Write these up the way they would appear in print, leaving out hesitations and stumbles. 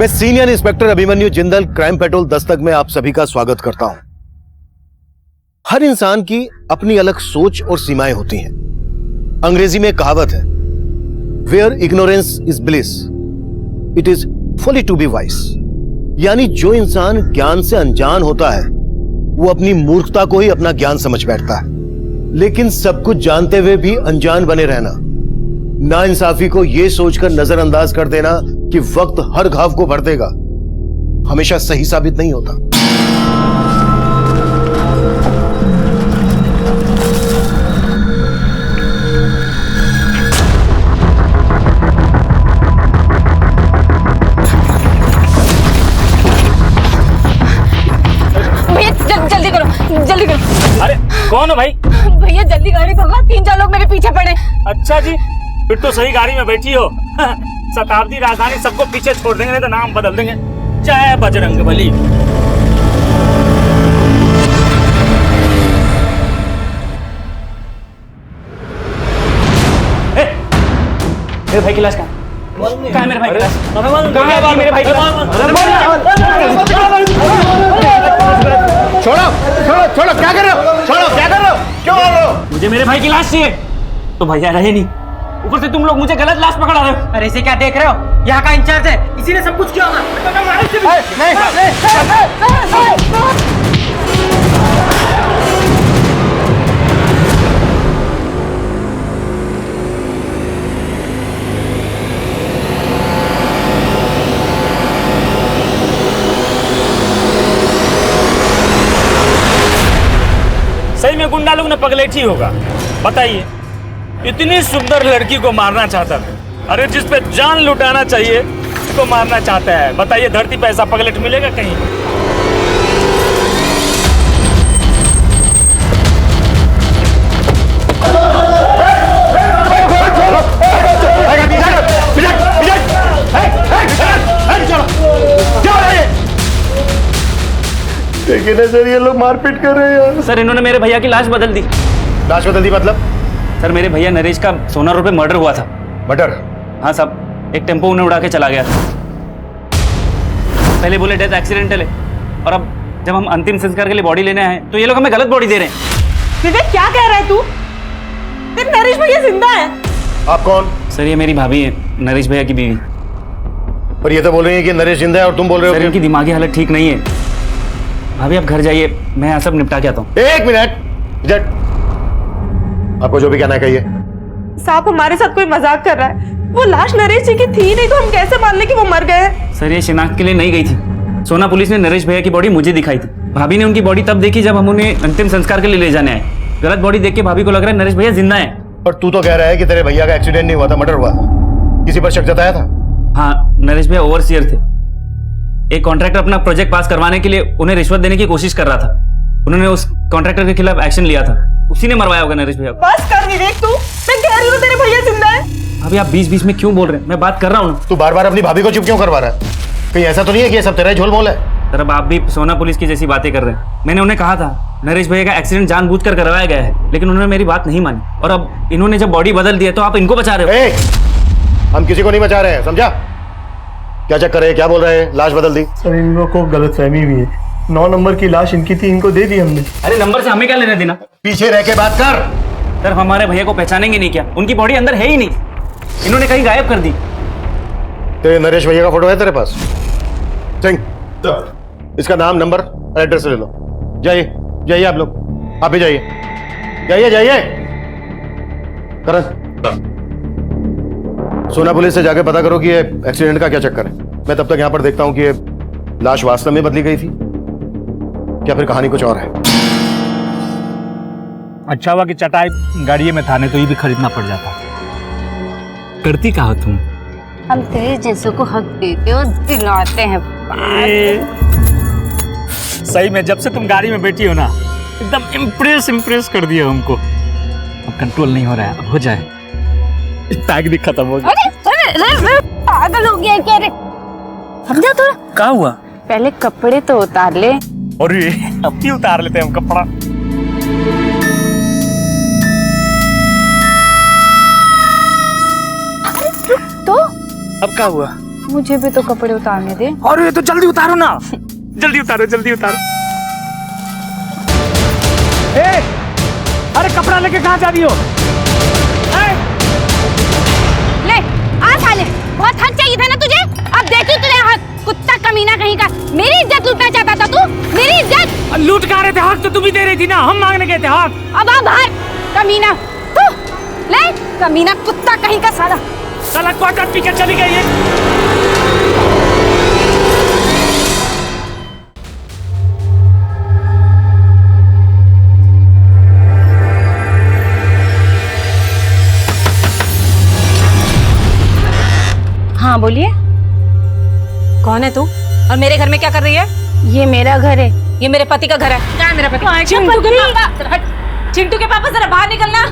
मैं senior inspector Abhimanyu Jindal crime petrol Dastak में आप सभी का स्वागत करता हूं। हर इंसान की अपनी अलग सोच और सीमाएं होती हैं। अंग्रेजी में कहावत है, where ignorance is bliss it is folly to be wise. यानी जो इंसान ज्ञान से अनजान होता है वो अपनी मूर्खता को ही अपना ज्ञान समझ बैठता है। लेकिन सब कुछ जानते हुए भी अनजान बने रहना, नाइंसाफी को यह सोचकर नजरअंदाज कर देना कि वक्त हर घाव को भर देगा, हमेशा सही साबित नहीं होता। भैया जल्दी करो, जल्दी करो। अरे कौन हो भाई? भैया जल्दी गाड़ी भगवा, 3-4 लोग मेरे पीछे पड़े। अच्छा जी, फिर तो सही गाड़ी में बैठी हो। शताब्दी राजधानी सबको पीछे छोड़ देंगे, नहीं तो नाम बदल देंगे। जय बजरंगबली। मेरे भाई की लाश कहाँ है? मेरे भाई की लाश कहाँ है? मेरे भाई की लाश छोड़ो छोड़ो छोड़ो, क्या कर रहे हो? छोड़ो, क्या कर रहे हो? क्यों मार रहे हो? मुझे मेरे भाई की लाश चाहिए। तो भैया रहे नहीं, ऊपर से तुम लोग मुझे गलत लाश पकड़ा रहे हो। अरे इसे क्या देख रहे हो? यहाँ का इंचार्ज है, इसी ने सब कुछ किया होगा। सही में गुंडा लोग ने पगलेठी होगा। बताइए, इतनी सुंदर लड़की को मारना चाहता है। अरे जिस पे जान लुटाना चाहिए उसको मारना चाहता है। बताइए, धरती पे ऐसा पगलेट मिलेगा कहीं? देखिए ना सर, ये लोग मारपीट कर रहे हैं। सर, इन्होंने मेरे भैया की लाश बदल दी। लाश बदल दी मतलब? सर, मेरे भैया नरेश का सोना रोड पे मर्डर हुआ था। मर्डर? हाँ साहब, एक टेम्पो उन्हें उड़ा के चला गया। पहले बोले डेथ एक्सीडेंटल है, और अब जब हम अंतिम संस्कार के लिए बॉडी लेने आए तो ये लोग हमें गलत बॉडी दे रहे हैं। विवेक क्या कह रहा है तू? तेरे नरेश भैया जिंदा है। आप कौन? सर, ये मेरी भाभी है, नरेश भैया की बीवी। और ये तो बोल रही है कि नरेश जिंदा है और तुम बोल रहे हो सर, इनकी दिमागी हालत ठीक नहीं है। भाभी आप घर जाइए, मैं यहाँ सब निपटा के आता हूँ। एक मिनट, जट, आपको जो भी कहना है कहिए। साहब, हमारे साथ कोई मजाक कर रहा है। वो लाश नरेश जी की थी नहीं, तो हम कैसे मान लें कि वो मर गए हैं? सर, ये शिनाख्त के लिए नहीं गई थी। सोना पुलिस ने नरेश भैया की बॉडी मुझे दिखाई थी। भाभी ने उनकी बॉडी तब देखी जब हम उन्हें अंतिम संस्कार के लिए ले जाने आए। गलत बॉडी देख के भाभी को लग रहा है नरेश भैया जिंदा है। और तू तो कह रहा है कि तेरे भैया का एक्सीडेंट नहीं हुआ था, मर्डर हुआ था। किसी पर शक जताया था? हाँ, नरेश भैया ओवरसियर थे। एक कॉन्ट्रैक्टर अपना प्रोजेक्ट पास करवाने के लिए उन्हें रिश्वत देने की कोशिश कर रहा था। उन्होंने उस कॉन्ट्रैक्टर के खिलाफ एक्शन लिया था, उसी ने मरवाया होगा नरेश भैया को। बस कर विवेक, तू मैं कह रही हूँ तेरे भैया जिंदा है। अभी आप बीच-बीच में क्यों बोल रहे हैं? मैं बात कर रहा हूँ। तू बार बार अपनी भाभी को चुप क्यों करवा रहा है? कहीं ऐसा तो नहीं है कि ये सब तेरा ही झोल मोल है? सर, अब आप भी सोना पुलिस की जैसी बातें कर रहे हैं। मैंने उन्हें कहा था नरेश भैया का एक्सीडेंट जानबूझकर करवाया गया है, लेकिन उन्होंने मेरी बात नहीं मानी। और अब इन्होंने जब बॉडी बदल दी है तो आप इनको बचा रहे हो। हम किसी को नहीं बचा रहे हैं, समझा? क्या चक्कर है? क्या बोल रहे हैं? लाश बदल दी? सर, इन लोगों को गलतफहमी हुई है। 9 नंबर की लाश इनकी थी, इनको दे दी हमने। अरे नंबर से हमें क्या लेना देना? पीछे रह के बात कर। सर, हमारे भैया को पहचानेंगे नहीं क्या? उनकी बॉडी अंदर है ही नहीं, इन्होंने कहीं गायब कर दी। तेरे नरेश भैया का फोटो है तेरे पास? सिंह, इसका नाम, नंबर, एड्रेस ले लो। जाइए जाइए, आप लोग आप भी जाइए, जाइए जाइए। करण, सोना पुलिस से जाके पता करो कि ये एक्सीडेंट का क्या चक्कर है। मैं तब तक यहां पर देखता हूं कि ये लाश वास्तव में बदली गई थी क्या फिर कहानी कुछ और है। अच्छा हुआ कि चटाई गाड़ी में था, नहीं तो ये भी खरीदना पड़ जाता। करती कहा तुम? हम तेरे जैसों को हक देते हो, दिलाते हैं। सही में जब से तुम गाड़ी में बैठी हो ना, एकदम इम्प्रेस कर दिया हमको। अब कंट्रोल नहीं हो रहा है, अब हो जाए। पैक भी खत्म हो गया। अरे पागल हो गया क्या रे? समझा थोड़ा? क्या हुआ? पहले कपड़े तो उतार ले। और ये अब भी उतार लेते हैं हम कपड़ा। तो अब क्या हुआ? मुझे भी तो कपड़े उतारने दे। और ये तो जल्दी उतारो ना, जल्दी उतारो, जल्दी उतारो। ए, अरे कपड़ा लेके कहाँ जा रही हो? ले आ साले, बहुत हक चाहिए था ना तुझे। अब देखी तुझे हक, कुत्ता कमीना कहीं का। मेरी इज्जत लूटना चाहता था तू, मेरी इज्जत। लूट कहाँ रहे थे? हक तो तुम ही दे रही थी ना, हम मांगने गए थे हक। अब आ बाहर कमीना तू। ले कमीना कुत्ता कहीं का साला। साला क्वार्टर पी के चली गई है। हाँ बोलिए। कौन है तू और मेरे घर में क्या कर रही है? ये मेरा घर है। ये मेरे पति का घर है। क्या है मेरा पति? चिंटू के पापा। चिंटू के पापा जरा बाहर निकलना।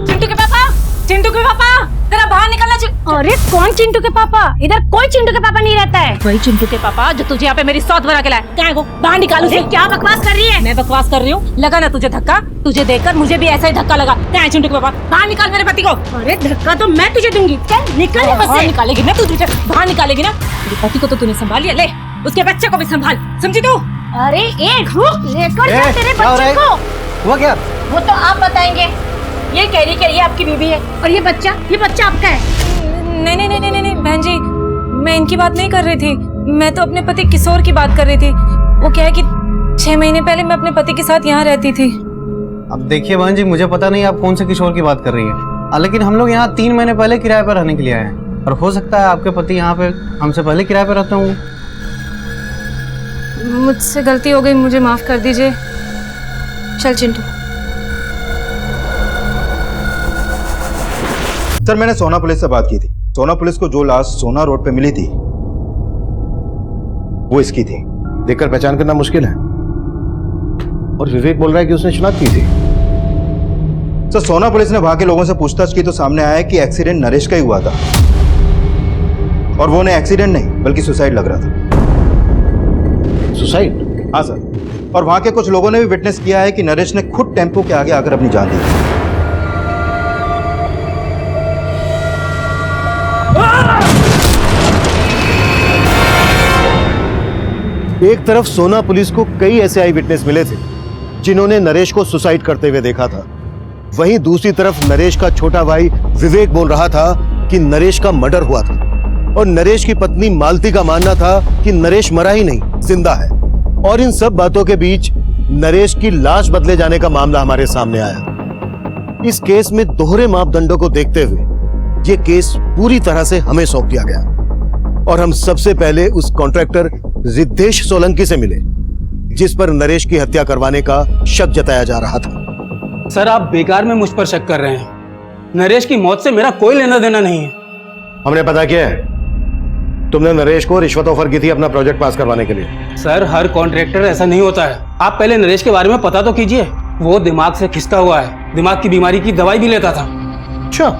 चिंटू के पापा, चिंटू के पापा जरा बाहर निकलना। अरे कौन चिंटू के पापा? इधर कोई चिंटू के पापा नहीं रहता है। वही चिंटू के पापा जो तुझे यहाँ पे मेरी सौत बना के लाए। क्या है वो? बाहर निकालो उसे। क्या बकवास कर रही है? मैं बकवास कर रही हूँ? लगा ना तुझे धक्का? तुझे देखकर मुझे भी ऐसा ही धक्का लगा। क्या है चिंटू के पापा? बाहर निकाल मेरे पति को। अरे धक्का तो मैं तुझे दूंगी। चल निकल यहाँ बाहर से। निकालेगी ना तू? तुझे बाहर निकालेगी ना? मेरे पति को तो तूने संभाल लिया, ले उसके बच्चे को भी संभाल, समझी तू? अरे एक रुक, लेकर जा तेरे बच्चे को। हुआ क्या? वो तो आप बताएंगे। ये कह रही ये आपकी बीवी है और ये बच्चा आपका है। नहीं नहीं नहीं नहीं नहीं बहन जी, मैं इनकी बात नहीं कर रही थी। मैं तो अपने पति किशोर की बात कर रही थी। वो क्या है कि 6 महीने पहले मैं अपने पति के साथ यहाँ रहती थी। अब देखिए बहन जी, मुझे पता नहीं आप कौन से किशोर की बात कर रही हैं, लेकिन हम लोग यहाँ 3 महीने पहले किराए पर रहने के लिए आए हैं और हो सकता है आपके पति यहाँ पे हमसे पहले किराए पर रहते होंगे। मुझसे गलती हो गई, मुझे माफ कर दीजिए। चल चिंटू। सर मैंने सोना पुलिस से बात की थी। सोना पुलिस को जो लाश सोना रोड पे मिली थी वो इसकी थी। देखकर पहचान करना मुश्किल है। और विवेक बोल रहा है कि उसने शिनाख्त की थी। सर सोना पुलिस ने वहां के लोगों से पूछताछ की तो सामने आया कि एक्सीडेंट नरेश का ही हुआ था और वो ने एक्सीडेंट नहीं बल्कि सुसाइड लग रहा था। सुसाइड? हाँ सर, और वहां के कुछ लोगों ने भी विटनेस किया है कि नरेश ने खुद टेम्पो के आगे आकर अपनी जान दी थी। एक तरफ सोना पुलिस को कई ऐसे आई विटनेस मिले थे जिन्होंने नरेश को सुसाइड करते हुए देखा था। वहीं दूसरी तरफ नरेश का छोटा भाई विवेक बोल रहा था कि नरेश का मर्डर हुआ था और नरेश की पत्नी मालती का मानना था कि नरेश मरा ही नहीं, जिंदा है। और इन सब बातों के बीच नरेश की लाश बदले जाने का मामला हमारे सामने आया। इस केस में दोहरे मापदंडों को देखते हुए यह केस पूरी तरह से हमें सौंप दिया गया और हम सबसे पहले उस कॉन्ट्रैक्टर रिद्धेश सोलंकी से मिले जिस पर नरेश की हत्या करवाने का शक जताया जा रहा था। सर आप बेकार में मुझ पर शक कर रहे हैं। नरेश की मौत से मेरा कोई लेना देना नहीं है। हमने पता किया है, तुमने नरेश को रिश्वत ऑफर की थी अपना प्रोजेक्ट पास करवाने के लिए। सर हर कॉन्ट्रैक्टर ऐसा नहीं होता है। आप पहले नरेश के बारे में पता तो कीजिए। वो दिमाग से खिसका हुआ है, दिमाग की बीमारी की दवाई भी लेता था। अच्छा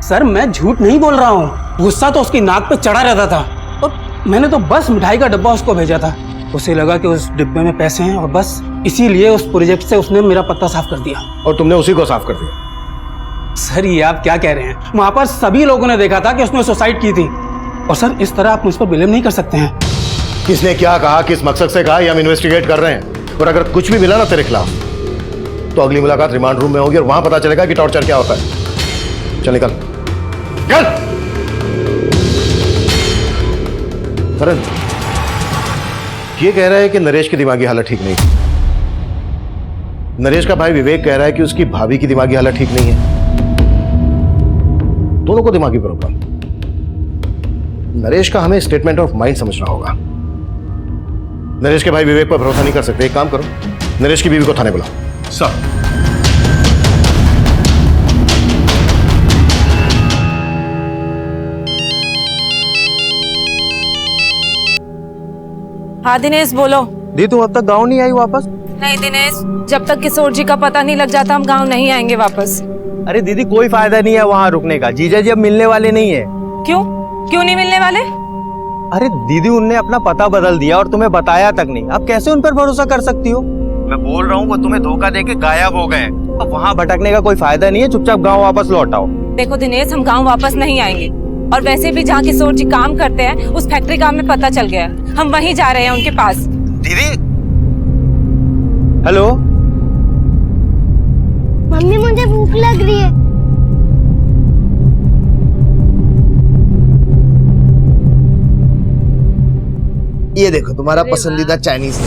सर मैं झूठ नहीं बोल रहा हूँ, गुस्सा तो उसकी नाक पे चढ़ा रहता था और मैंने तो बस मिठाई का डब्बा उसको भेजा था। उसे लगा कि उस डिब्बे में पैसे हैं और बस इसीलिए उस प्रोजेक्ट से उसने मेरा पत्ता साफ कर दिया। और तुमने उसी को साफ कर दिया? सर ये आप क्या कह रहे हैं? वहां पर सभी लोगों ने देखा था कि उसने सुसाइड की थी और सर इस तरह आप मुझ पर ब्लेम नहीं कर सकते हैं। किसने क्या कहा, किस मकसद से कहा, ये हम इन्वेस्टिगेट कर रहे हैं और अगर कुछ भी मिला ना तेरे खिलाफ तो अगली मुलाकात रिमांड रूम में होगी और वहां पता चलेगा कि टॉर्चर क्या होता है। चल निकल चल। करण ये कह रहा है कि नरेश की दिमागी हालत ठीक नहीं। नरेश का भाई विवेक कह रहा है कि उसकी भाभी की दिमागी हालत ठीक नहीं है। दोनों को दिमागी प्रॉब्लम। नरेश का हमें स्टेटमेंट ऑफ माइंड समझना होगा। नरेश के भाई विवेक पर भरोसा नहीं कर सकते। एक काम करो, नरेश की बीवी को थाने बुलाओ। सर हाँ दिनेश बोलो। दी तुम अब तक गाँव नहीं आई वापस? नहीं दिनेश, जब तक किशोर जी का पता नहीं लग जाता हम गांव नहीं आएंगे वापस। अरे दीदी कोई फायदा नहीं है वहाँ रुकने का, जीजा जी अब मिलने वाले नहीं है। क्यों क्यों नहीं मिलने वाले? अरे दीदी उनने अपना पता बदल दिया और तुम्हें बताया तक नहीं। अब कैसे उन पर भरोसा कर सकती हो? मैं बोल रहा हूँ वो तुम्हें धोखा देके गायब हो गए। अब वहाँ भटकने का कोई फायदा नहीं है, चुपचाप गाँव वापस लौट आओ। देखो दिनेश, हम गांव वापस नहीं आएंगे। और वैसे भी जहाँ किशोर जी काम करते हैं उस फैक्ट्री का हमें पता चल गया। हम वहीं जा रहे हैं उनके पास। दीदी, हेलो। मम्मी मुझे भूख लग रही है। ये देखो तुम्हारा पसंदीदा चाइनीज।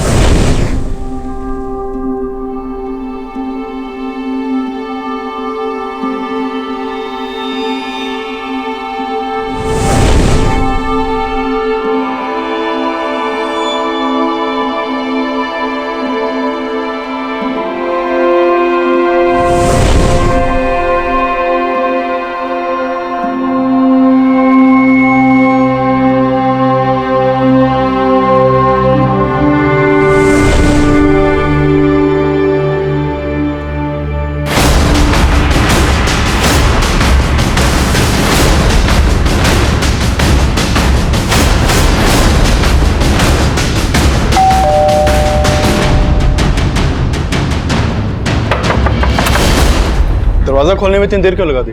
दरवाजा खोलने में इतनी देर क्यों लगा दी?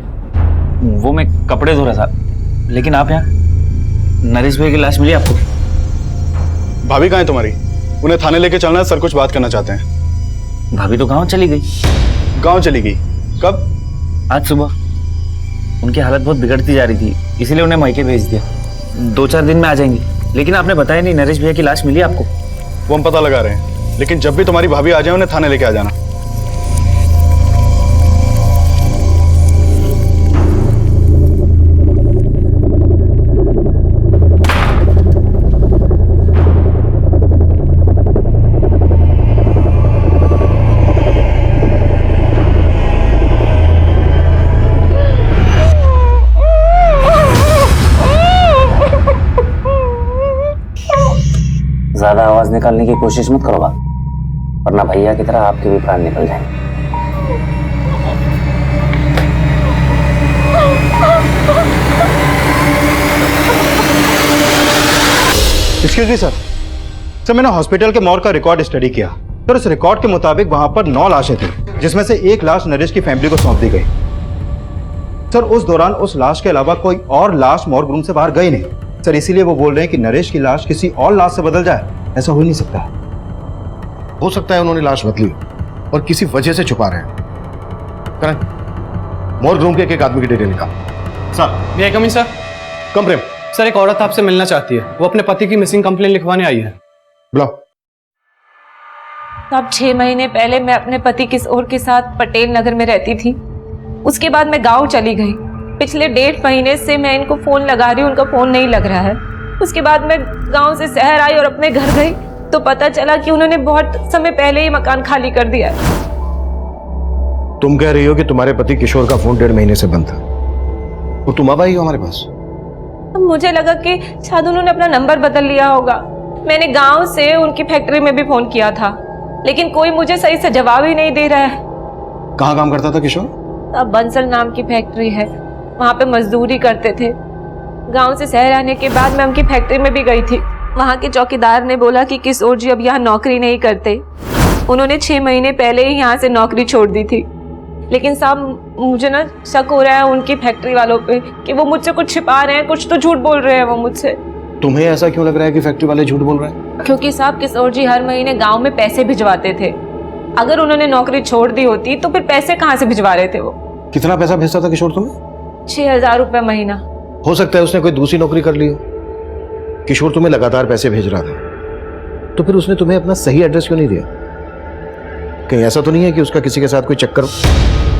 वो मैं कपड़े धो रहा था, लेकिन आप यहाँ? नरेश भाई की लाश मिली आपको? भाभी कहाँ है तुम्हारी? उन्हें थाने लेके चलना है, सर कुछ बात करना चाहते हैं। भाभी तो गांव चली गई। गांव चली गई? कब? आज सुबह। उनकी हालत बहुत बिगड़ती जा रही थी, इसीलिए उन्हें मायके भेज दिया। 2-4 दिन में आ जाएंगी। लेकिन आपने बताया नहीं, नरेश भैया की लाश मिली आपको? वो हम पता लगा रहे हैं, लेकिन जब भी तुम्हारी भाभी आ जाए उन्हें थाने लेके आ जाना। ज्यादा आवाज निकालने की कोशिश मत करो आप, वरना भैया की तरह आपके भी प्राण निकल जाएंगे। एक्सक्यूज मी सर, मैंने हॉस्पिटल के मॉर्ग का रिकॉर्ड स्टडी किया। सर उस रिकॉर्ड के मुताबिक वहां पर 9 लाशें थी, जिसमें से एक लाश नरेश की फैमिली को सौंप दी गई। सर उस दौरान उस लाश के अलावा कोई और लाश मॉर्ग रूम से बाहर गई नहीं सर, इसीलिए वो बोल रहे हैं कि नरेश की लाश किसी और लाश से बदल जाए। ऐसा हो ही नहीं सकता। हो सकता है उन्होंने लाश बदली और किसी वजह से छुपा रहे हैं। करें मॉर्ग रूम के एक आदमी की डिटेल निकाल। सर ये कम सर। कम प्रेम। सर एक औरत आपसे मिलना चाहती है, वो अपने पति की मिसिंग कंप्लेन लिखवाने आई है। बुलाओ। अब 6 महीने पहले मैं अपने पति किशोर के साथ पटेल नगर में रहती थी। उसके बाद मैं गांव चली गई। पिछले 1.5 महीने से मैं इनको फोन लगा रही हूँ, उनका फोन नहीं लग रहा है। उसके बाद मैं गांव से शहर आई और अपने घर गई तो पता चला कि उन्होंने बहुत समय पहले ही मकान खाली कर दिया है। तुम कह रही हो कि तुम्हारे पति किशोर का फोन 1.5 महीने से बंद था और तुम अब आई हो हमारे पास? मुझे लगा कि शायद उन्होंने अपना नंबर बदल लिया होगा। मैंने गांव से उनकी फैक्ट्री में भी फोन किया था, लेकिन कोई मुझे सही से जवाब ही नहीं दे रहा है। कहाँ काम करता था किशोर? अब बंसल नाम की फैक्ट्री है, वहाँ पे मजदूरी करते थे। गांव से शहर आने के बाद मैं उनकी फैक्ट्री में भी गई थी। वहाँ के चौकीदार ने बोला कि किशोर जी अब यहाँ नौकरी नहीं करते। उन्होंने 6 महीने पहले ही यहाँ से नौकरी छोड़ दी थी। लेकिन साहब मुझे ना शक हो रहा है उनकी फैक्ट्री वालों पे कि वो मुझसे कुछ छिपा रहे हैं, कुछ तो झूठ बोल रहे हैं वो मुझसे। तुम्हें ऐसा क्यों लग रहा है कि फैक्ट्री वाले झूठ बोल रहे हैं? क्योंकि साहब किशोर जी हर महीने गांव में पैसे भिजवाते थे। अगर उन्होंने नौकरी छोड़ दी होती तो फिर पैसे कहाँ से भिजवा रहे थे वो? कितना पैसा भेजता था किशोर तुम्हें? 6,000 रुपये महीना। हो सकता है उसने कोई दूसरी नौकरी कर ली हो। किशोर तुम्हें लगातार पैसे भेज रहा था, तो फिर उसने तुम्हें अपना सही एड्रेस क्यों नहीं दिया? कहीं ऐसा तो नहीं है कि उसका किसी के साथ कोई चक्कर?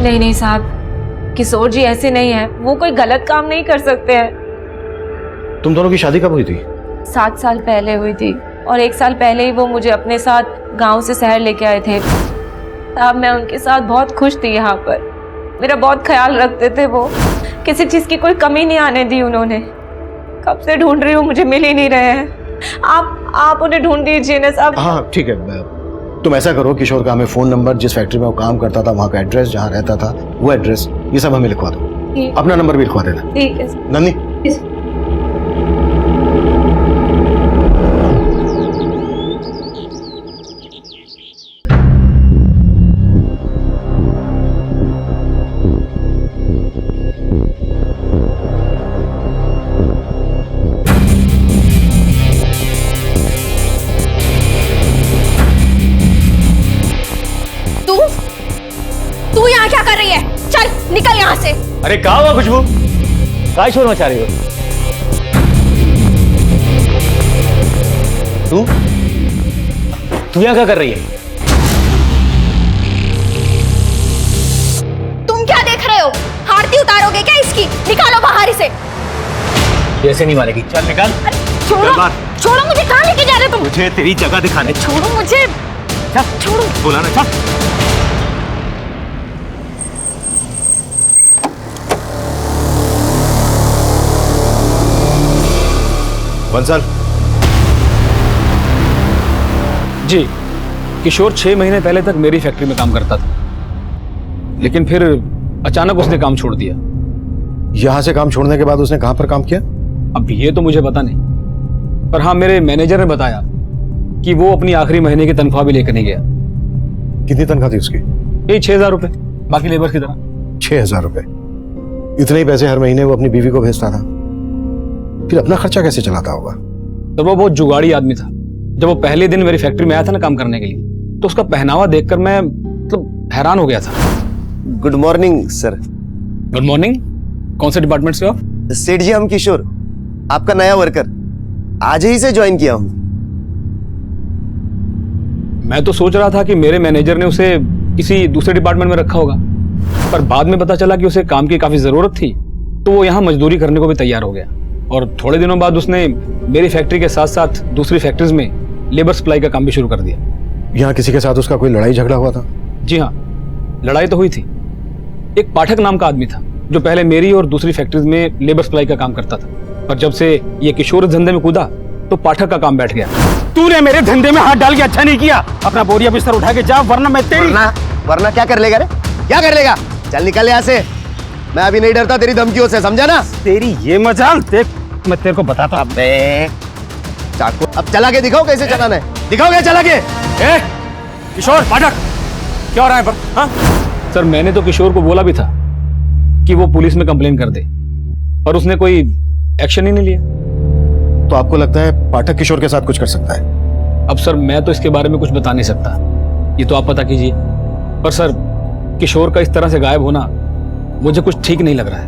नहीं नहीं साहब, किशोर जी ऐसे नहीं है, वो कोई गलत काम नहीं कर सकते हैं। तुम दोनों की शादी कब हुई थी? 7 साल पहले हुई थी और 1 साल पहले ही वो मुझे अपने साथ गांव से शहर लेके आए थे। तब मैं उनके साथ बहुत खुश थी। यहाँ पर मेरा बहुत ख्याल रखते थे वो, किसी चीज़ की कोई कमी नहीं आने दी उन्होंने। कब से ढूंढ रही हूँ, मुझे मिल ही नहीं रहे हैं। आप उन्हें ढूंढ दीजिए ना साहब। हाँ ठीक है, तुम ऐसा करो, किशोर का हमें फोन नंबर, जिस फैक्ट्री में वो काम करता था वहाँ का एड्रेस, जहाँ रहता था वो एड्रेस, ये सब हमें लिखवा दो। अपना नंबर भी लिखवा देना। ठीक है नंदी। अरे कहाँ हुआ खुशबू? काय शोर मचा रही हो? तू यहाँ क्या कर रही है? तुम क्या देख रहे हो? आरती उतारोगे क्या इसकी? निकालो बाहर इसे। ऐसे नहीं मारेगी, चल निकाल। छोड़ो, छोड़ो मुझे। कहाँ लेके जा रहे हो तुम? मुझे तेरी जगह दिखाने। छोड़ो मुझे, छोड़ो। बोला ना, चल। बंसल। जी, किशोर 6 महीने पहले तक मेरी फैक्ट्री में काम करता था, लेकिन फिर अचानक उसने काम छोड़ दिया। यहां से काम छोड़ने के बाद उसने कहां पर काम किया? अब ये तो मुझे पता नहीं, पर हाँ मेरे मैनेजर ने बताया कि वो अपनी आखिरी महीने की तनख्वाह भी लेकर नहीं गया। कितनी तनख्वाह थी उसकी? यही 6,000 रुपए, बाकी लेबर की तरह। 6,000 रुपए? इतने ही पैसे हर महीने वो अपनी बीवी को भेजता था, फिर अपना खर्चा कैसे चलाता होगा? तो वो बहुत जुगाड़ी आदमी था। जब वो पहले दिन मेरी फैक्ट्री में आया था ना काम करने के लिए, तो उसका पहनावा देखकर मैं मतलब हैरान हो गया था। Good morning sir. Good morning. कौन से डिपार्टमेंट से हो? सेठ जी, हम किशोर, आपका नया वर्कर, आज ही से ज्वाइन किया हूं। मैं तो सोच रहा था कि मेरे मैनेजर ने उसे किसी दूसरे डिपार्टमेंट में रखा होगा, पर बाद में पता चला कि उसे काम की काफी जरूरत थी, तो वो यहाँ मजदूरी करने को भी तैयार हो गया। और थोड़े दिनों बाद उसने मेरी फैक्ट्री के साथ साथ दूसरी फैक्ट्रीज में लेबर सप्लाई का काम भी शुरू कर दिया। यहाँ किसी के साथ उसका कोई लड़ाई झगड़ा हुआ था? जी हाँ, लड़ाई तो हुई थी। एक पाठक नाम का आदमी था जो पहले मेरी और दूसरी फैक्ट्रीज में लेबर सप्लाई का काम करता था, पर जब से ये किशोर धंधे में कूदा तो पाठक का काम बैठ गया। तूने मेरे धंधे में हाथ डाल के अच्छा नहीं किया। अपना बोरिया बिस्तर उठा के जा, वरना मैं तेरी वरना क्या कर लेगा रे? क्या कर लेगा? चल निकल यहाँ से। मैं अभी नहीं डरता तेरी धमकियों से, समझा ना? तेरी ये मजाल देख, मैं तेरे को बताता। अबे चाकू अब चला के दिखाओ कैसे चलाना है। दिखाओगे चला के? किशोर, पाठक, क्या हो रहा है पर? हाँ? सर, मैंने तो किशोर को बोला भी था कि वो पुलिस में कंप्लेन कर दे, पर उसने कोई एक्शन ही नहीं लिया। तो आपको लगता है पाठक किशोर के साथ कुछ कर सकता है? अब सर, मैं तो इसके बारे में कुछ बता नहीं सकता, ये तो आप पता कीजिए। पर सर, किशोर का इस तरह से गायब होना मुझे कुछ ठीक नहीं लग रहा है।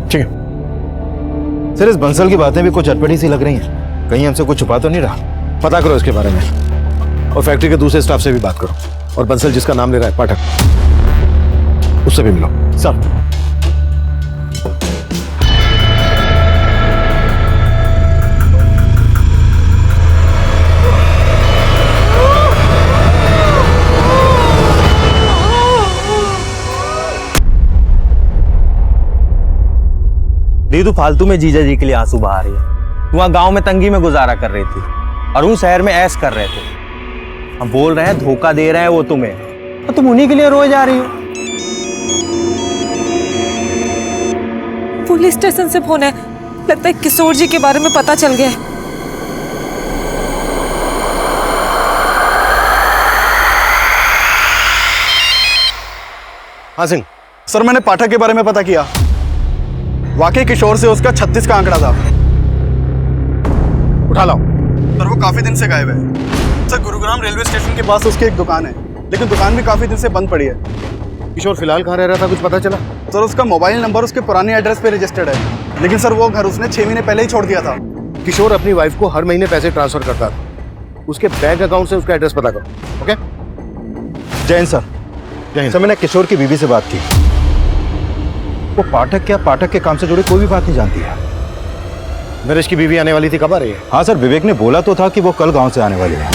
ठीक है सर, इस बंसल की बातें भी कुछ अटपटी सी लग रही हैं। कहीं हमसे कुछ छुपा तो नहीं रहा? पता करो इसके बारे में, और फैक्ट्री के दूसरे स्टाफ से भी बात करो, और बंसल जिसका नाम ले रहा है पाठक, उससे भी मिलो। सर, दीदू फालतू में जीजा जी के लिए आंसू बहा रही है। वहाँ गांव में तंगी में गुजारा कर रही थी और वो शहर में ऐश कर रहे थे। हम बोल रहे हैं धोखा दे रहे हैं वो तुम्हें, तो तुम उन्हीं के लिए रोए जा रही हो। पुलिस स्टेशन से फोन है, लगता है किशोर जी के बारे में पता चल गया है। हाँ सिंह। सर, मैंने पाठक के बारे में पता किया। वाकई किशोर से उसका 36 का आंकड़ा था। उठा लाओ। सर, वो काफी दिन से गायब है। सर, गुरुग्राम रेलवे स्टेशन के पास उसकी एक दुकान है, लेकिन दुकान भी काफी दिन से बंद पड़ी है। किशोर फिलहाल कहाँ रह रहा था, कुछ पता चला? सर, उसका मोबाइल नंबर उसके पुराने एड्रेस पे रजिस्टर्ड है, लेकिन सर वो घर उसने 6 महीने पहले ही छोड़ दिया था। किशोर अपनी वाइफ को हर महीने पैसे ट्रांसफर करता था। उसके बैंक अकाउंट से उसका एड्रेस पता करो। ओके? जय हिंद सर। जय हिंद। सर, मैंने किशोर की बीवी से बात की। वो पाठक के काम से जुड़ी कोई भी बात नहीं जानती है। नरेश की बीवी आने वाली थी, कब आ रही है? हाँ सर, विवेक ने बोला तो था कि वो कल गांव से आने वाली है।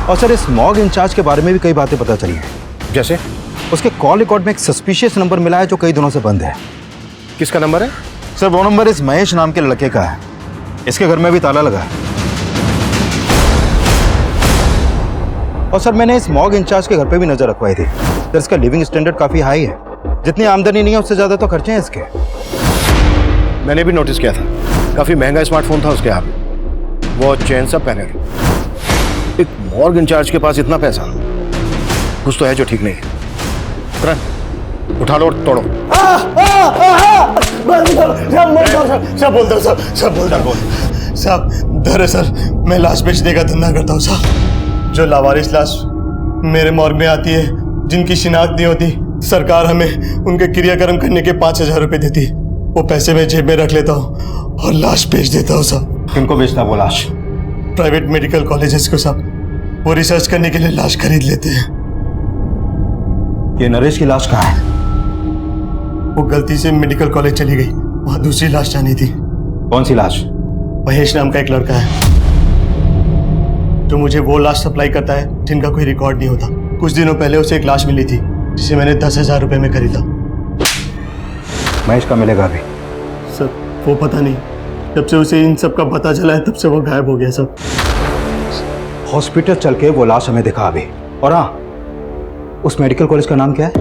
और सर, इस मॉग इंचार्ज के बारे में भी कई बातें पता चली हैं। जैसे? उसके कॉल रिकॉर्ड में एक सस्पिशियस नंबर मिला है जो कई दिनों से बंद है। किसका नंबर है? सर, वो नंबर इस महेश नाम के लड़के का है। इसके घर में भी ताला लगा है। और सर, मैंने इस मॉग इंचार्ज के घर पे भी नजर रखवाई थी। सर, इसका लिविंग स्टैंडर्ड काफी हाई है। जितनी आमदनी नहीं है उससे ज्यादा तो खर्चे हैं इसके। मैंने भी नोटिस किया था, काफी महंगा स्मार्टफोन था उसके हाथ में, वो चेन सब पहने थे। एक मॉर्ग इंचार्ज के पास इतना पैसा, कुछ तो है जो ठीक नहीं है। तुरंत उठा लो और तोड़ो। सब बोलता हूँ सब बोलता हूँ साहब। दरअसल मैं लाश बेचने का धंधा करता हूँ साहब। जो लावारिस लाश मेरे मॉर्ग में आती है, जिनकी शिनाख्त नहीं होती, सरकार हमें उनके क्रियाक्रम करने के 5,000 रुपए देती। वो पैसे मैं जेब में रख लेता हूँ और लाश बेच देता हूँ साहब। किनको बेचता वो लाश? प्राइवेट मेडिकल कॉलेजेस को साहब। वो रिसर्च करने के लिए लाश खरीद लेते हैं। ये नरेश की लाश कहाँ है? वो गलती से मेडिकल कॉलेज चली गई, वहां दूसरी लाश जानी थी। कौन सी लाश? महेश नाम का एक लड़का है जो मुझे वो लाश सप्लाई करता है जिनका कोई रिकॉर्ड नहीं होता। कुछ दिनों पहले उसे एक लाश मिली थी जिसे मैंने 10,000 रुपए में खरीदा। महेश का मिलेगा अभी? सर वो पता नहीं, जब से उसे इन सब का पता चला है तब से वो गायब हो गया सब। हॉस्पिटल चल के वो लाश हमें दिखा अभी। और हाँ, उस मेडिकल कॉलेज का नाम क्या है?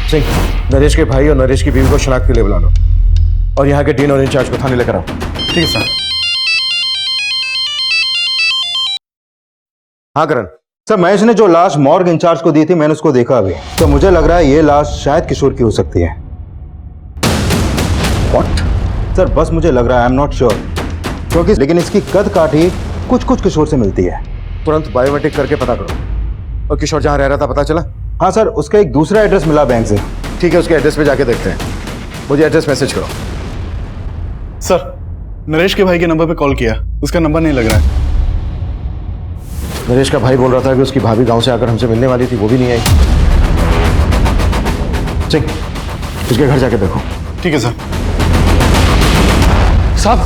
सिंह, नरेश के भाई और नरेश की बीवी को शनाख्त के लिए बुला लो और यहाँ के डीन और इंचार्ज को थाने लेकर आओ। ठीक है सर। हाँ करण। सर, महेश ने जो लाश मॉर्ग इंचार्ज को दी थी मैंने उसको देखा अभी, तो मुझे लग रहा है ये लाश शायद किशोर की हो सकती है। What? सर बस मुझे लग रहा है, आई एम नॉट श्योर, क्योंकि लेकिन इसकी कद काठी कुछ किशोर से मिलती है। तुरंत बायोमेट्रिक करके पता करो। और किशोर जहाँ रह रहा था पता चला? हाँ सर, उसका एक दूसरा एड्रेस मिला बैंक से। ठीक है, उसके एड्रेस पे जाके देखते हैं। मुझे एड्रेस मैसेज करो। सर, नरेश के भाई के नंबर पे कॉल किया, उसका नंबर नहीं लग रहा है। नरेश का भाई बोल रहा था कि उसकी भाभी गांव से आकर हमसे मिलने वाली थी, वो भी नहीं आई। सिंह, उसके घर जाके देखो। ठीक है सर। साहब,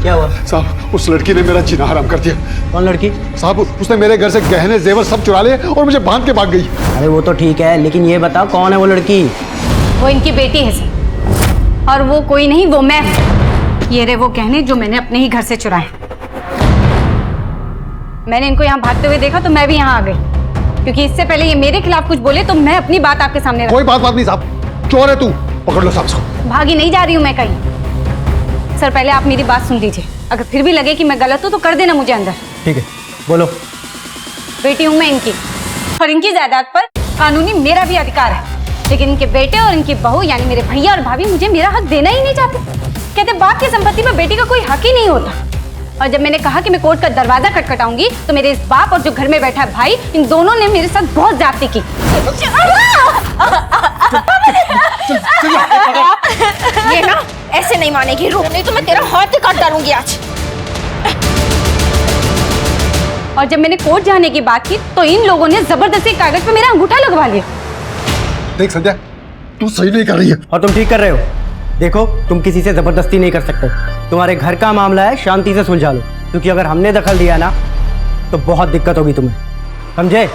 क्या हुआ? साहब उस लड़की ने मेरा जीना हराम कर दिया। कौन लड़की? साहब उसने मेरे घर से गहने जेवर सब चुरा लिए और मुझे बांध के भाग गई। अरे वो तो ठीक है, लेकिन ये बताओ कौन है वो लड़की? वो इनकी बेटी है सर, और वो कोई नहीं, वो मैं हूं। ये रहे वो गहने जो मैंने अपने ही घर से चुराए। मैंने इनको यहाँ भागते हुए देखा तो मैं भी यहाँ आ गई, क्योंकि इससे पहले ये मेरे खिलाफ कुछ बोले तो मैं अपनी बात आपके सामने रखूं। कोई बात नहीं साहब, चोर है तू, पकड़ लो साहब इसको। भागी नहीं जा रही हूँ मैं कहीं। सर पहले आप मेरी बात सुन लीजिए, अगर फिर भी लगे कि मैं गलत हूँ तो कर देना मुझे अंदर। ठीक है, बोलो। बेटी हूँ मैं इनकी, और इनकी जायदाद पर कानूनी मेरा भी अधिकार है, लेकिन इनके बेटे और इनकी बहू यानी मेरे भैया और भाभी मुझे मेरा हक देना ही नहीं चाहते। कहते बाप की संपत्ति में बेटी का कोई हक ही नहीं होता। और जब मैंने कहा कि मैं कोर्ट का दरवाजा खटखटाऊंगी तो मेरे इस बाप और जो घर में बैठा है भाई, इन दोनों ने मेरे साथ बहुत ज्यादती की। ये ना ऐसे नहीं मानेगी, रो नहीं तो मैं तेरा हाथ ही काट डालूंगी आज। और जब मैंने कोर्ट जाने की बात की तो इन लोगों ने जबरदस्ती कागज पे मेरा अंगूठा लगवा लिया। देख संध्या, तू सही नहीं कर रही है। और तुम ठीक कर रहे हो। देखो, तुम किसी से जबरदस्ती नहीं कर सकते। तुम्हारे घर का मामला है, शांति से सुलझा लो, क्योंकि अगर हमने दखल दिया ना तो बहुत दिक्कत होगी तुम्हें, समझे?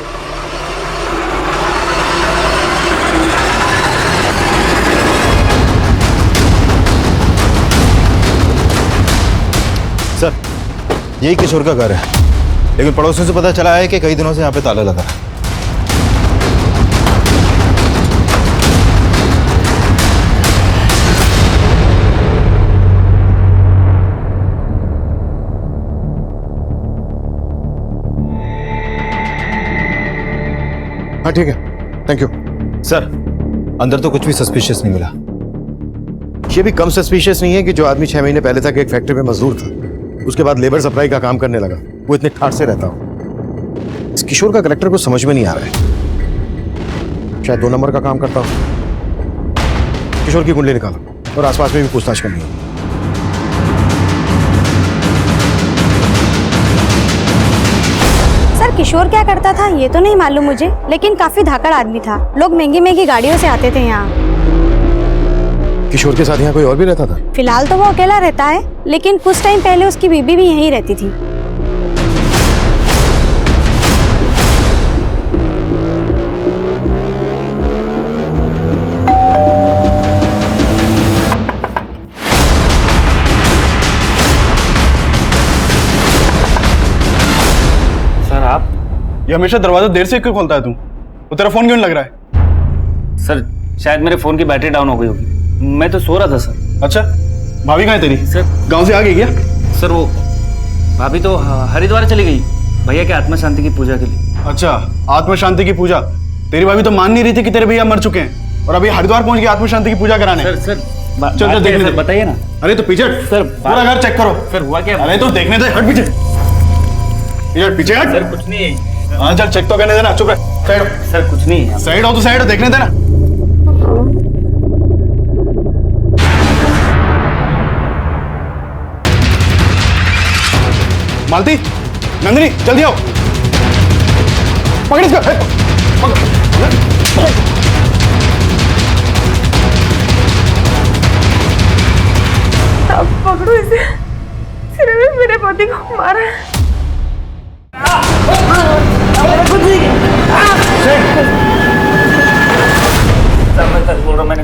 सर, यही किशोर का घर है, लेकिन पड़ोसियों से पता चला है कि कई दिनों से यहाँ पे ताला लगा है। हाँ ठीक है, थैंक यू। सर, अंदर तो कुछ भी सस्पिशियस नहीं मिला। ये भी कम सस्पिशियस नहीं है कि जो आदमी 6 महीने पहले तक एक फैक्ट्री में मजदूर था, उसके बाद लेबर सप्लाई का काम करने लगा, वो इतने ठाठ से रहता हो। इस किशोर का कलेक्टर को समझ में नहीं आ रहा है। शायद 2 नंबर का काम करता हो। किशोर की कुंडली निकालो और आसपास में भी पूछताछ करनी है। सर किशोर क्या करता था ये तो नहीं मालूम मुझे, लेकिन काफी धाकड़ आदमी था। लोग महंगी महंगी गाड़ियों से आते थे यहाँ। किशोर के साथ यहाँ कोई और भी रहता था? फिलहाल तो वो अकेला रहता है, लेकिन कुछ टाइम पहले उसकी बीबी भी यहीं रहती थी। ये हमेशा दरवाजा देर से क्यों खोलता है तू? वो तेरा फोन क्यों नहीं लग रहा है? सर शायद मेरे फोन की बैटरी डाउन हो गई होगी, मैं तो सो रहा था सर। अच्छा, भाभी कहाँ है तेरी? सर गांव से आ गई क्या? सर वो भाभी तो हरिद्वार चली गई भैया के आत्मा शांति की पूजा के लिए। अच्छा, आत्म शांति की पूजा। तेरी भाभी तो मान नहीं रही थी कि तेरे भैया मर चुके हैं और अभी हरिद्वार पहुंच गई आत्म शांति की पूजा कराने। सर चल देखने दे। बताइए ना। अरे तो पीछे सर पूरा घर चेक करो। सर हुआ क्या? अरे तो देखने दे, हट पीछे। यार पीछे हट। सर कुछ नहीं है। हाँ चल चेक तो करने देना, चुप रह। साइड हो। सर कुछ नहीं है। साइड हो तो साइड हो, देखने देना। मालती, नंदिनी जल्दी आओ। पकड़ इसको। अब पकड़ो इसे, सिर्फ ने मेरे पति को मारा है।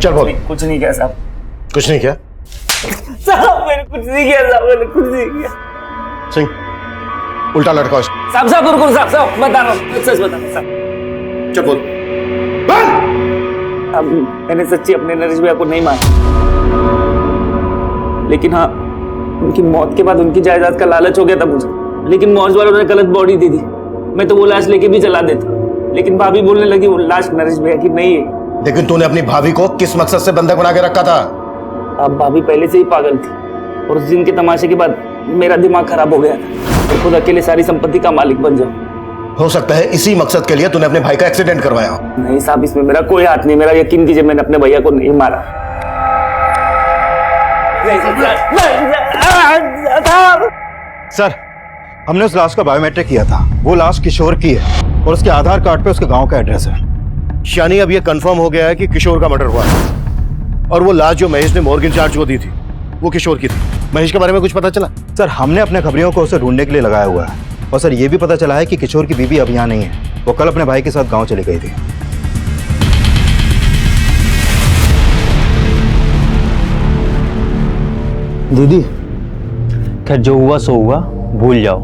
चल बोल। कुछ नहीं किया साहब। कुछ नहीं किया? साहब मैंने कुछ नहीं किया साहब, मैंने कुछ नहीं किया। सिंह, उल्टा लटकाओ। साहब रुको साहब बता रहा हूँ, सच बता रहा हूँ। चल बोल। अब मैंने सच्ची अपने नरेश भैया को नहीं मारा, लेकिन हाँ उनकी मौत के बाद उनकी जायदाद का लालच हो गया था मुझे। लेकिन मौज वालों ने गलत बॉडी दी थी, मैं तो वो लाश लेके भी जला देता, लेकिन भाभी बोलने लगी वो लाश नरेश भैया की नहीं है। लेकिन तूने अपनी भाभी को किस मकसद से बंधक बना के रखा था? अब भाभी पहले से ही पागल थी और उस दिन के तमाशे के बाद मेरा दिमाग खराब हो गया था और खुद अकेले सारी संपत्ति का मालिक बन जाऊं। हो सकता है इसी मकसद के लिए तूने अपने भाई का एक्सीडेंट करवाया। नहीं साहब, इसमें मेरा कोई हाथ नहीं, मेरा यकीन कीजिए मैंने अपने भैया को नहीं मारा। सर, हमने उस लाश का बायोमेट्रिक किया था, वो लाश किशोर की है और उसके आधार कार्ड पे उसके गांव का एड्रेस है। यानी अब यह कंफर्म हो गया है कि किशोर का मर्डर हुआ है और वो लाश जो महेश ने मॉर्ग इंचार्ज को दी थी वो किशोर की थी। महेश के बारे में कुछ पता चला? सर, हमने अपने खबरियों को उसे ढूंढने के लिए लगाया हुआ है और सर ये भी पता चला है कि किशोर की बीवी अब यहाँ नहीं है, वो कल अपने भाई के साथ गाँव चली गई थी। दीदी खैर जो हुआ सो हुआ, भूल जाओ।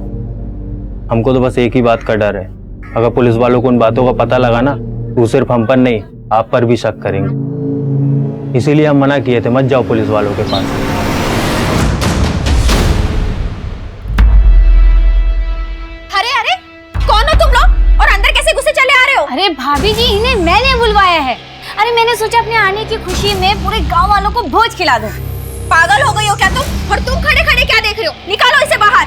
हमको तो बस एक ही बात का डर है, अगर पुलिस वालों को उन बातों का पता लगा ना तो सिर्फ हम पर नहीं आप पर भी शक करेंगे। इसीलिए हम मना किए थे मत जाओ पुलिस वालों के पास। अरे अरे कौन हो तुम लोग और अंदर कैसे घुसे चले आ रहे हो? अरे भाभी जी, इन्हें मैंने बुलवाया है। अरे मैंने सोचा अपने आने की खुशी में पूरे गांव वालों को भोज खिला दूं। पागल हो गई हो क्या तुम? और तुम खड़े खड़े क्या देख रहे हो? निकालो इसे बाहर।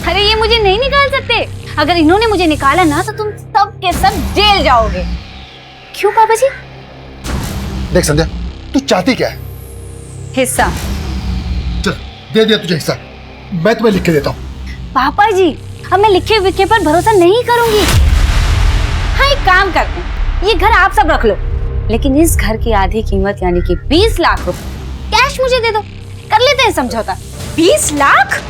अरे ये मुझे नहीं निकाल सकते, अगर इन्होंने मुझे निकाला ना तो तुम सब के सब जेल जाओगे। क्यों पापा जी? देख संध्या, तू चाहती क्या है? हिस्सा। चल दे दिया तुझे हिस्सा, मैं तुम्हें लिख के देता हूँ। पापा जी, अब मैं लिखे विखे पर भरोसा नहीं करूंगी। हाँ एक काम करते हैं, ये घर आप सब रख लो, लेकिन इस घर की आधी कीमत यानी कि 20 लाख रुपए कैश मुझे दे दो, कर लेते हैं समझौता। 20 लाख?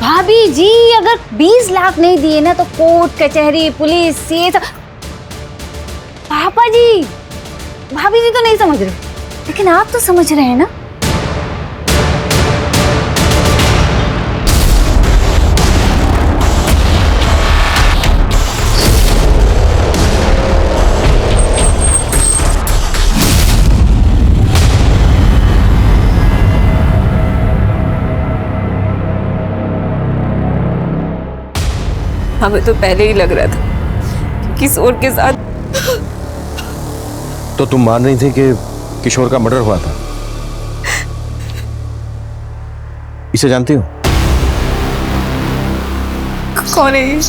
भाभी जी अगर 20 लाख नहीं दिए ना तो कोर्ट कचहरी पुलिस ये सब। पापा जी, भाभी जी तो नहीं समझ रहे, लेकिन आप तो समझ रहे हैं ना। हमें तो पहले ही लग रहा था कि किशोर के साथ। तो तुम मान रही थी कि किशोर का मर्डर हुआ था? इसे जानती हो? कौन है ये?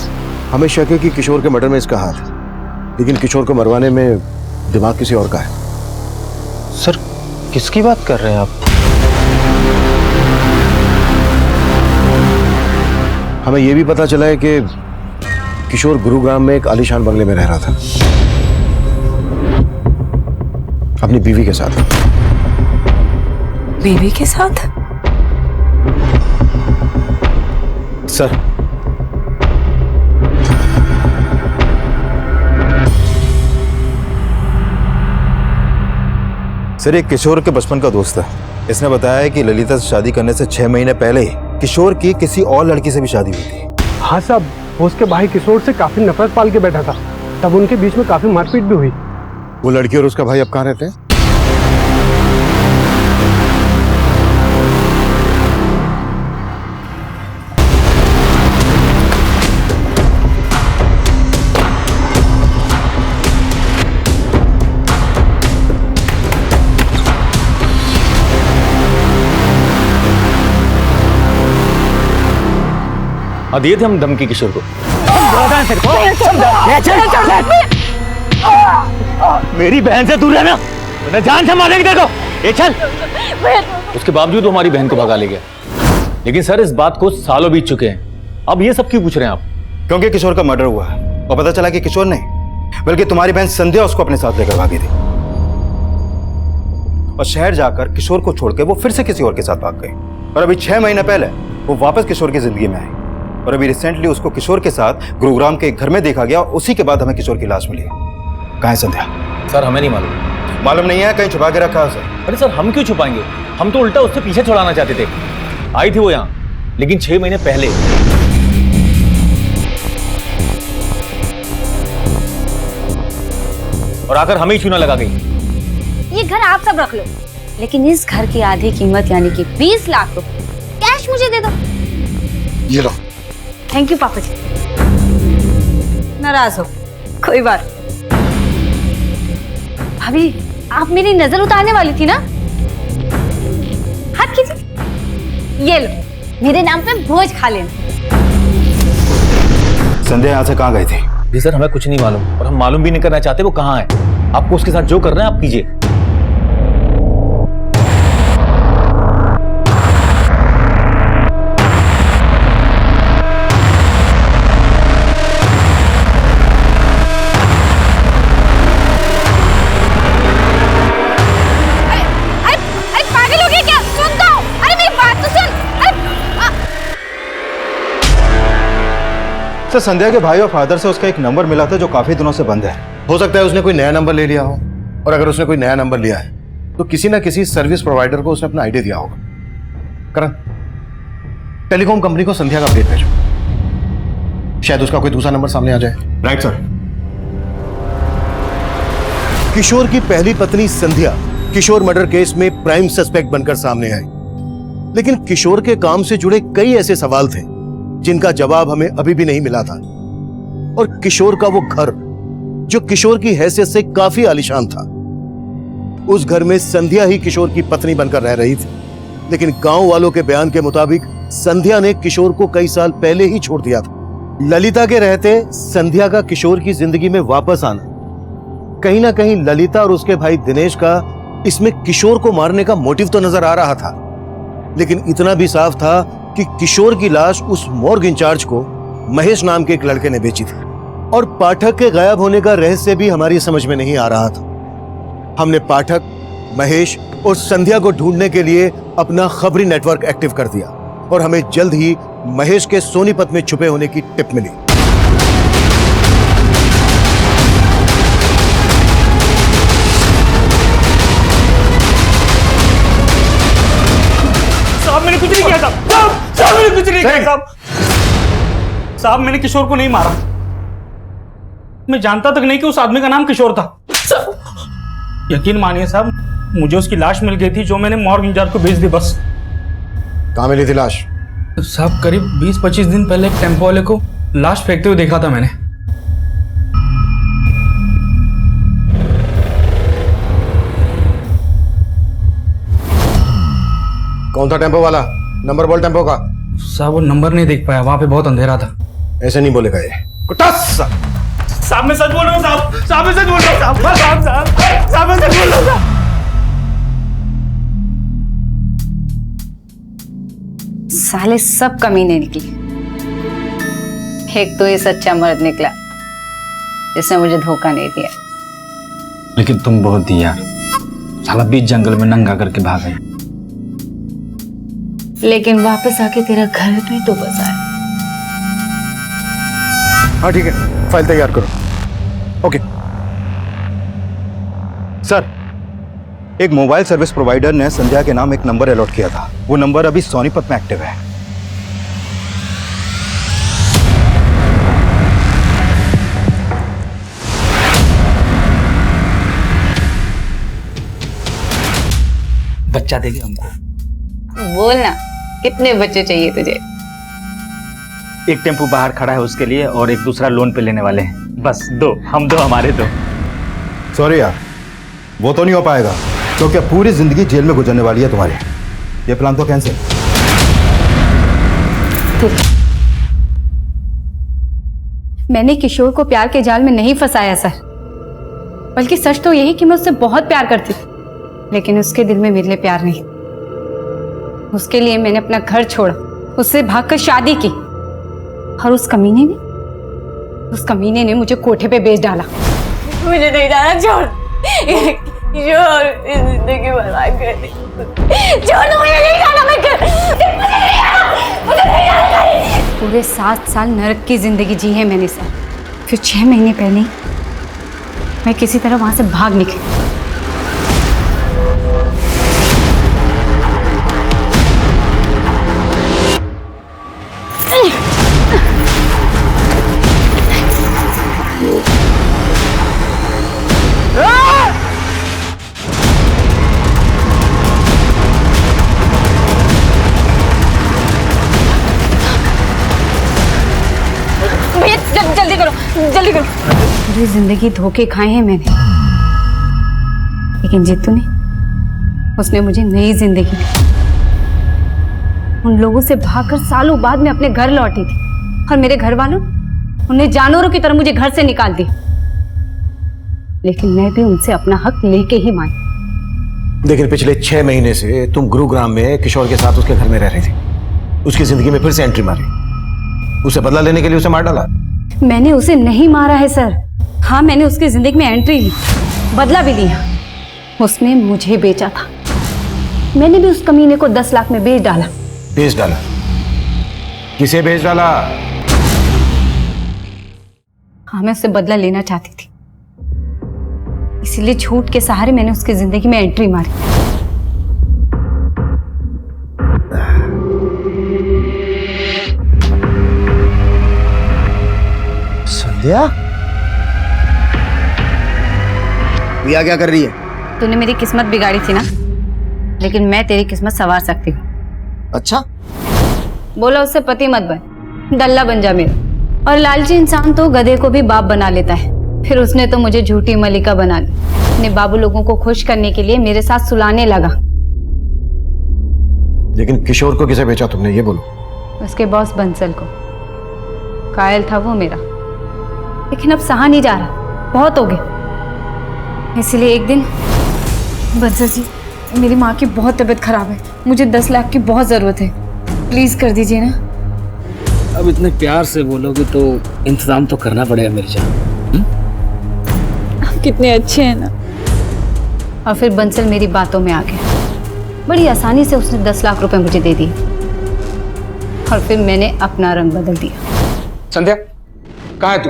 हमें शक है कि किशोर के मर्डर में इसका हाथ है, लेकिन किशोर को मरवाने में दिमाग किसी और का है। सर किसकी बात कर रहे हैं आप? हमें यह भी पता चला है कि किशोर गुरुग्राम में एक आलीशान बंगले में रह रहा था अपनी बीवी के साथ। बीवी के साथ? सर, सर एक किशोर के बचपन का दोस्त है, इसने बताया है कि ललिता से शादी करने से 6 महीने पहले किशोर की किसी और लड़की से भी शादी हुई थी। हाँ साहब, वो उसके भाई किशोर से काफी नफरत पाल के बैठा था। तब उनके बीच में काफी मारपीट भी हुई। वो लड़की और उसका भाई अब कहाँ रहते हैं? दिए थे हम धमकी किशोर को। मेरी बहन से दूर रहना, मैं जान से मारेंगे देखो। ये चल। उसके बावजूद हमारी बहन को भगा ले गया। लेकिन सर इस बात को सालों बीत चुके हैं, अब ये सब क्यों पूछ रहे हैं आप? क्योंकि किशोर का मर्डर हुआ है और पता चला कि किशोर नहीं बल्कि तुम्हारी बहन संध्या उसको अपने साथ लेकर भागी थी और शहर जाकर किशोर को छोड़ के वो फिर से किसी और के साथ भाग गई। और अभी 6 महीने पहले वो वापस किशोर की जिंदगी में आई और अभी रिसेंटली उसको किशोर के साथ गुरुग्राम के एक घर में देखा गया। उसी के बाद हमें किशोर की लाश मिली। कहाँ है संध्या? सर हमें नहीं मालूम। मालूम नहीं है? कहीं छुपा के रखा है उसे? अरे सर हम क्यों छुपाएंगे, हम तो उल्टा उससे पीछे छुड़ाना चाहते थे। आई थी वो यहाँ, लेकिन 6 महीने पहले। और आकर हमें ही चूना लगा गई। ये घर आप सब रख लो, लेकिन इस घर की आधी कीमत यानी कि 20 लाख रुपए कैश मुझे दे दो। ये लो। थैंक यू पापा जी। नाराज हो? कोई बात। भाभी आप मेरी नजर उतारने वाली थी ना? हाथ कीजिए। ये लो, मेरे नाम पे भोज खा लेना। संध्या यहाँ से कहाँ गई थी? जी सर हमें कुछ नहीं मालूम और हम मालूम भी नहीं करना चाहते वो कहाँ है। आपको उसके साथ जो करना है आप कीजिए। सर संध्या के भाई और फादर से उसका एक नंबर मिला था जो काफी दिनों से बंद है। हो सकता है उसने कोई नया नंबर ले लिया हो, और अगर उसने कोई नया नंबर लिया है तो किसी ना किसी सर्विस प्रोवाइडर को उसने अपना आईडी दिया होगा। करण, टेलीकॉम कंपनी को संध्या का अपडेट भेजो, शायद उसका कोई दूसरा नंबर सामने आ जाए। Right sir. किशोर की पहली पत्नी संध्या किशोर मर्डर केस में प्राइम सस्पेक्ट बनकर सामने आई, लेकिन किशोर के काम से जुड़े कई ऐसे सवाल थे जिनका जवाब हमें अभी भी नहीं मिला था। और किशोर का वो घर जो किशोर की हैसियत से काफी आलीशान था, उस घर में संध्या ही किशोर की पत्नी बनकर रह रही थी। लेकिन गांव वालों के बयान के मुताबिक संध्या ने किशोर को कई साल पहले ही छोड़ दिया था। ललिता के रहते संध्या का किशोर की जिंदगी में वापस आना, कहीं ना कहीं ललिता और उसके भाई दिनेश का इसमें किशोर को मारने का मोटिव तो नजर आ रहा था। लेकिन इतना भी साफ था कि किशोर की लाश उस मॉर्ग इंचार्ज को महेश नाम के एक लड़के ने बेची थी। और पाठक के गायब होने का रहस्य भी हमारी समझ में नहीं आ रहा था। हमने पाठक, महेश और संध्या को ढूंढने के लिए अपना खबरी नेटवर्क एक्टिव कर दिया और हमें जल्द ही महेश के सोनीपत में छुपे होने की टिप मिली। साहब मैंने कुछ नहीं किया साहब मैंने कुछ नहीं किया साहब मैंने किशोर को नहीं मारा। मैं जानता तक नहीं कि उस आदमी का नाम किशोर था। यकीन मानिए साहब, मुझे उसकी लाश मिल गई थी जो मैंने मॉर्ग इंचार्ज को भेज दी। बस। कहाँ मिली थी लाश? साहब करीब 20-25 दिन पहले एक टेम्पो वाले को लाश फेंकते हुए देखा था मैंने। कौन था टेम्पो वाला? नंबर बोल टेम्पो का। साहब वो नंबर नहीं देख पाया, वहां पे बहुत अंधेरा था। ऐसे नहीं बोलेगा ये। कुटास! साहब मैं सच बोल रहा हूँ साहब मैं सच बोल रहा हूँ साहब मैं सच बोल रहा हूँ। साले सब कमीने निकले। एक तो ये सच्चा मर्द निकला जिसने मुझे धोखा नहीं दिया। लेकिन तुम बहुत दी यार, साला बीच जंगल में नंगा करके भाग गई। लेकिन वापस आके तेरा घर भी तो बसाया। हाँ ठीक है, फाइल तैयार करो। ओके सर, एक मोबाइल सर्विस प्रोवाइडर ने संध्या के नाम एक नंबर अलॉट किया था। वो नंबर अभी सोनीपत में एक्टिव है। बच्चा देगी हमको। बोलना कितने बच्चे चाहिए तुझे? एक टेम्पू बाहर खड़ा है उसके लिए और एक दूसरा लोन पे लेने वाले हैं। बस 2, हम 2, हमारे 2। सॉरी यार, वो तो नहीं हो पाएगा क्योंकि अब पूरी जिंदगी जेल में गुजरने वाली है तुम्हारी। ये प्लान तो कैंसिल। मैंने किशोर को प्यार के जाल में नहीं फंसाया सर, बल्कि सच तो यही कि मैं उससे बहुत प्यार करती थी, लेकिन उसके दिल में मेरे लिए प्यार नहीं। उसके लिए मैंने अपना घर छोड़ा, उससे भागकर शादी की, और उस कमीने ने मुझे कोठे पे बेच डाला। मुझे नहीं जाना, छोड़ जिंदगी बर्बाद कर दी। छोड़, मुझे नहीं जाना, मुझे नहीं जाना। पूरे 7 साल नरक की जिंदगी जी है मैंने सर। फिर 6 महीने पहले मैं किसी तरह वहां से भाग निकली। जल्दी करो, जल्दी करो। पूरी जिंदगी धोखे खाए हैं मैंने, लेकिन जीतू ने, उसने मुझे नई जिंदगी दी। उन लोगों से भागकर सालों बाद मैं अपने घर लौटी थी, और मेरे घर वालों उन्हें जानवरों की तरह मुझे घर से निकाल दिया। लेकिन मैं भी उनसे अपना हक लेके ही मानी। लेकिन पिछले 6 महीने से तुम गुरुग्राम में किशोर के साथ उसके घर में रह रही थी। उसकी जिंदगी में फिर से एंट्री मारी, उसे बदला लेने के लिए उसे मार डाला। मैंने उसे नहीं मारा है सर। हाँ, मैंने उसकी जिंदगी में एंट्री ली, बदला भी लिया। उसने मुझे बेचा था, मैंने भी उस कमीने को 10 लाख में बेच डाला। बेच डाला? किसे बेच डाला? हाँ, मैं उससे बदला लेना चाहती थी, इसीलिए झूठ के सहारे मैंने उसकी जिंदगी में एंट्री मारी। संध्या, भैया क्या कर रही है? तूने मेरी किस्मत बिगाड़ी थी ना, लेकिन मैं तेरी किस्मत संवार सकती हूँ। अच्छा? बोला उससे पति मत बन, डल्ला बन जा मेरा। और लालची इंसान तो गधे को भी बाप बना लेता है। फिर उसने तो मुझे झूठी मलिका बना ली। अपने बाबू लोगों को खुश करने के लिए मेरे साथ सुलाने लगा। लेकिन किशोर को किसे बेचा तुमने, ये बोलो। उसके बॉस बंसल को। कायल था वो मेरा, लेकिन अब सहा नहीं जा रहा, बहुत हो गया। इसलिए एक दिन, बंसल जी, मेरी माँ की बहुत तबीयत खराब है, मुझे 10 लाख की बहुत जरूरत है, प्लीज कर दीजिए ना। अब इतने प्यार से बोलोगे तो इंतजाम तो करना पड़ेगा मेरी जान। आप कितने अच्छे हैं ना। और फिर बंसल मेरी बातों में आ गया। बड़ी आसानी से उसने 10 लाख रुपए मुझे दे दिए, और फिर मैंने अपना रंग बदल दिया। संध्या, कहाँ है तू?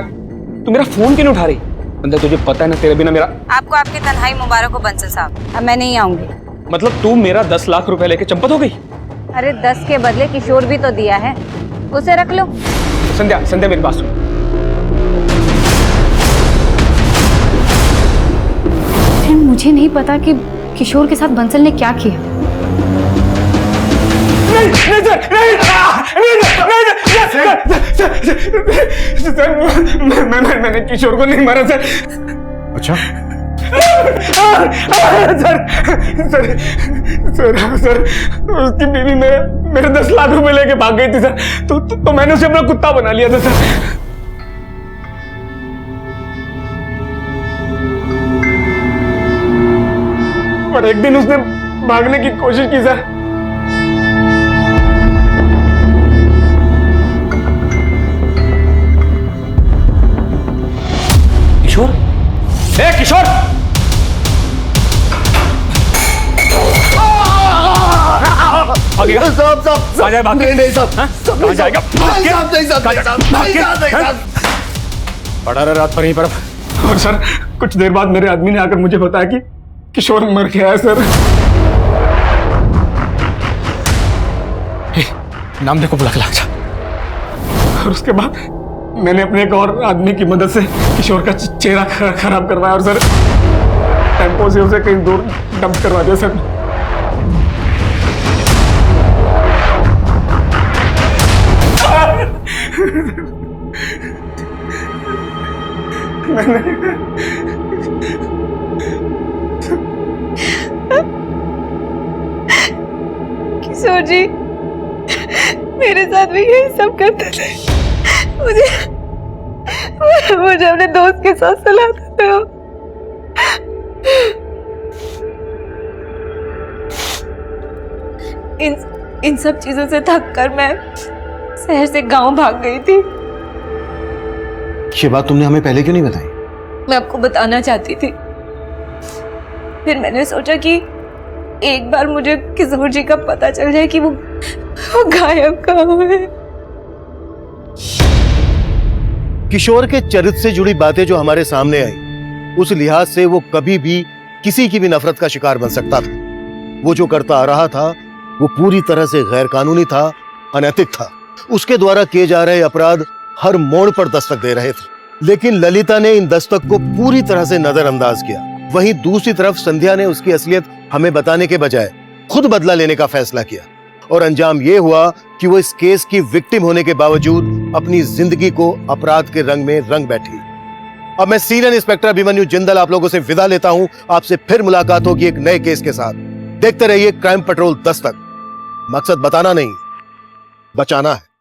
तू मेरा फोन क्यों नहीं उठा रही? संध्या, तुझे पता है ना, तेरे बिना मेरा। आपको आपकी तन्हाई मुबारक हो बंसल साहब, अब मैं नहीं आऊंगी। मतलब तू मेरा 10 लाख रुपए लेके चंपत हो गई? अरे 10 के बदले किशोर भी तो दिया है, उसे रख लो। संध्या, संध्या मेरी बात सुन। फिर मुझे नहीं पता कि किशोर के साथ बंसल ने क्या किया। मैंने किशोर को नहीं मारा सर। अच्छा? सर, उसकी बीवी मेरे 10 लाख रुपए लेके भाग गई थी सर। तो मैंने उसे अपना कुत्ता बना लिया था सर। पर एक दिन उसने भागने की कोशिश की सर। किशोर, किशोर, पड़ा रहा रात पर यहीं पर। और सर, कुछ देर बाद मेरे आदमी ने आकर मुझे बताया कि किशोर मर गया है सर। नाम देखो, बुला के ला जा। और उसके बाद मैंने अपने एक और आदमी की मदद से किशोर का चेहरा खराब करवाया, और सर टेम्पो से उसे कहीं दूर डंप करवा दिया सर। किशोर जी, मेरे साथ भी यही सब करते थे। मुझे अपने दोस्त के साथ सुलाते थे। इन सब चीजों से थक कर मैं शहर से गांव भाग गई थी। ये बात तुमने हमें पहले क्यों नहीं बताई? मैं आपको बताना चाहती थी, फिर मैंने सोचा कि एक बार मुझे किशोर जी का पता चल जाए कि वो गायब कहाँ है। किशोर के चरित्र से जुड़ी बातें जो हमारे सामने आई, उस लिहाज से वो कभी भी किसी की भी नफरत का शिकार बन सकता था। वो जो करता आ रहा था वो पूरी तरह से गैर कानूनी था, अनैतिक था। उसके द्वारा किए जा रहे अपराध हर मोड़ पर दस्तक दे रहे थे, लेकिन ललिता ने इन दस्तक को पूरी तरह से नजरअंदाज किया। वहीं दूसरी तरफ संध्या ने उसकी असलियत हमें बताने के बजाय खुद बदला लेने का फैसला किया, और अंजाम यह हुआ कि वो इस केस की विक्टिम होने के बावजूद अपनी जिंदगी को अपराध के रंग में रंग बैठी। अब मैं सीनियर इंस्पेक्टर अभिमन्यु जिंदल आप लोगों से विदा लेता हूं। आपसे फिर मुलाकात होगी एक नए केस के साथ। देखते रहिए क्राइम पेट्रोल दस्तक। मकसद बताना नहीं, बचाना है।